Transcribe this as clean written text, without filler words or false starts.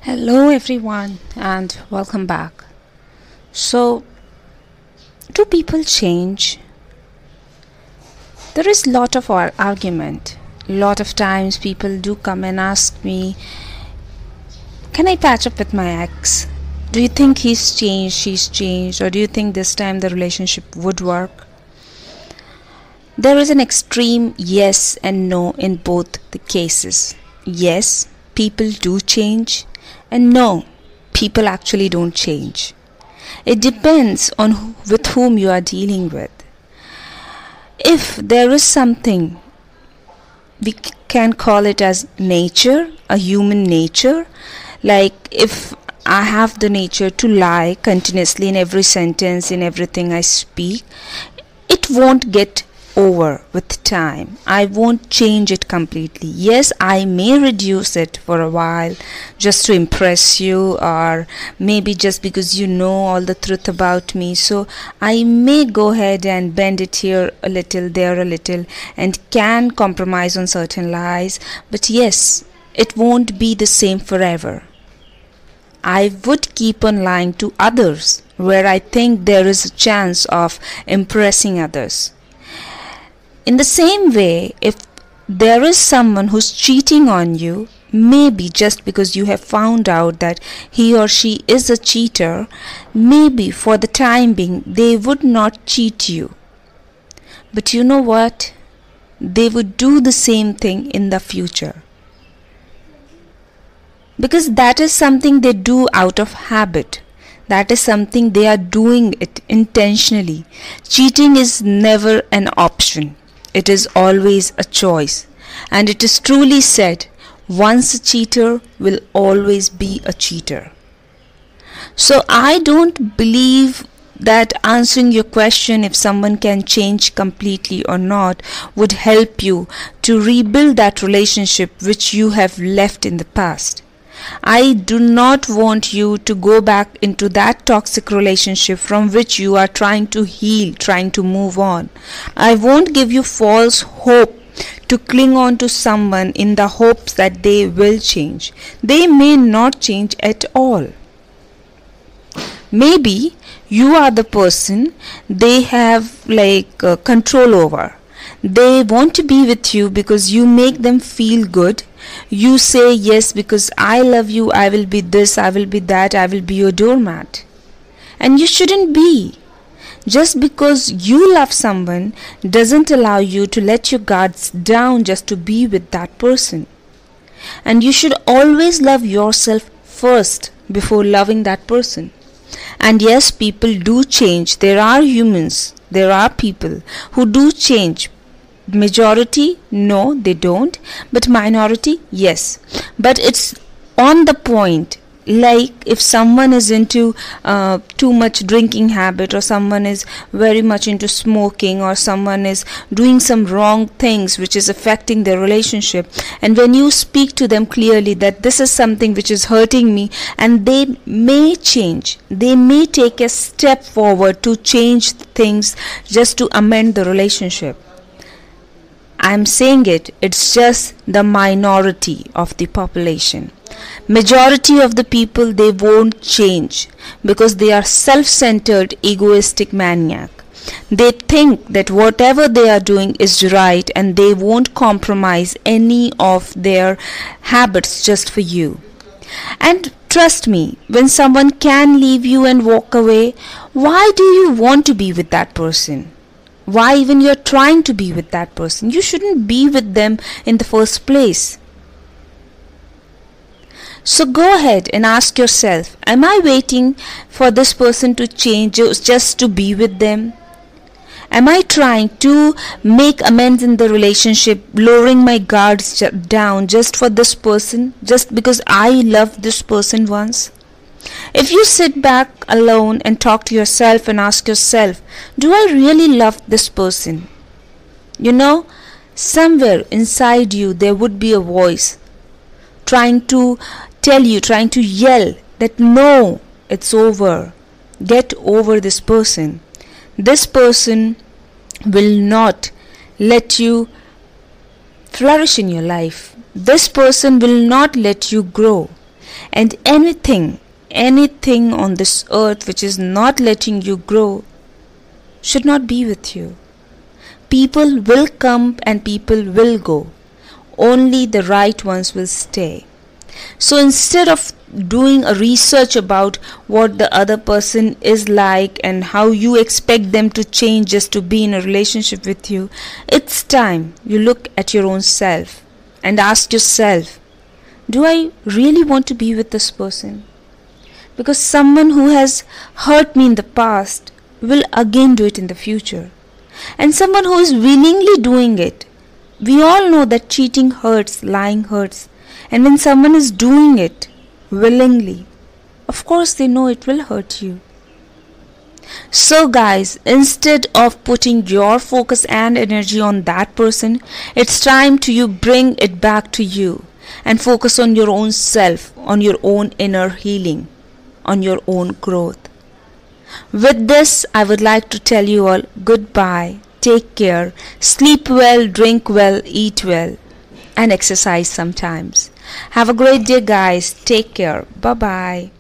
Hello, everyone, and welcome back. So, do people change? There is lot of argument. Lot of times people do come and ask me, can I patch up with my ex? Do you think he's changed, she's changed, or do you think this time the relationship would work? There is an extreme yes and no in both the cases. Yes, people do change, and no, people actually don't change. It depends on with whom you are dealing with. If there is something, we can call it as nature, a human nature. Like if I have the nature to lie continuously in every sentence, in everything I speak, it won't get over with time. I won't change it completely. Yes, I may reduce it for a while just to impress you, or maybe just because you know all the truth about me. So I may go ahead and bend it here a little, there a little, and can compromise on certain lies. But yes, it won't be the same forever. I would keep on lying to others where I think there is a chance of impressing others. In the same way, if there is someone who's cheating on you, maybe just because you have found out that he or she is a cheater, maybe for the time being they would not cheat you. But you know what? They would do the same thing in the future. Because that is something they do out of habit. That is something they are doing it intentionally. Cheating is never an option. It is always a choice. And it is truly said, once a cheater will always be a cheater. So I don't believe that answering your question if someone can change completely or not would help you to rebuild that relationship which you have left in the past. I do not want you to go back into that toxic relationship from which you are trying to heal, trying to move on. I won't give you false hope to cling on to someone in the hopes that they will change. They may not change at all. Maybe you are the person they have control over. They want to be with you because you make them feel good. You say yes because I love you, I will be this, I will be that, I will be your doormat. And you shouldn't be. Just because you love someone doesn't allow you to let your guards down just to be with that person. And you should always love yourself first before loving that person. And yes, people do change. There are humans, there are people who do change. Majority, no, they don't. But minority, yes. But it's on the point. Like if someone is into too much drinking habit, or someone is very much into smoking, or someone is doing some wrong things which is affecting their relationship, and when you speak to them clearly that this is something which is hurting me, and they may change, they may take a step forward to change things just to amend the relationship. I'm saying it's just the minority of the population. Majority of the people, they won't change because they are self-centered, egoistic maniac. They think that whatever they are doing is right, and they won't compromise any of their habits just for you. And trust me, when someone can leave you and walk away, why do you want to be with that person? Why even you're trying to be with that person? You shouldn't be with them in the first place. So go ahead and ask yourself, am I waiting for this person to change just to be with them? Am I trying to make amends in the relationship, lowering my guards down just for this person, just because I loved this person once? If you sit back alone and talk to yourself and ask yourself, do I really love this person? You know, somewhere inside you there would be a voice trying to tell you, trying to yell that no, it's over. Get over this person. This person will not let you flourish in your life. This person will not let you grow. And anything on this earth which is not letting you grow should not be with you. People will come and people will go. Only the right ones will stay. So instead of doing a research about what the other person is like and how you expect them to change just to be in a relationship with you, it's time you look at your own self and ask yourself, do I really want to be with this person? Because someone who has hurt me in the past will again do it in the future. And someone who is willingly doing it, we all know that cheating hurts, lying hurts. And when someone is doing it willingly, of course they know it will hurt you. So guys, instead of putting your focus and energy on that person, it's time to you bring it back to you and focus on your own self, on your own inner healing, on your own growth. With this, I would like to tell you all goodbye. Take care, sleep well, drink well, eat well, and exercise sometimes. Have a great day guys. Take care. Bye bye.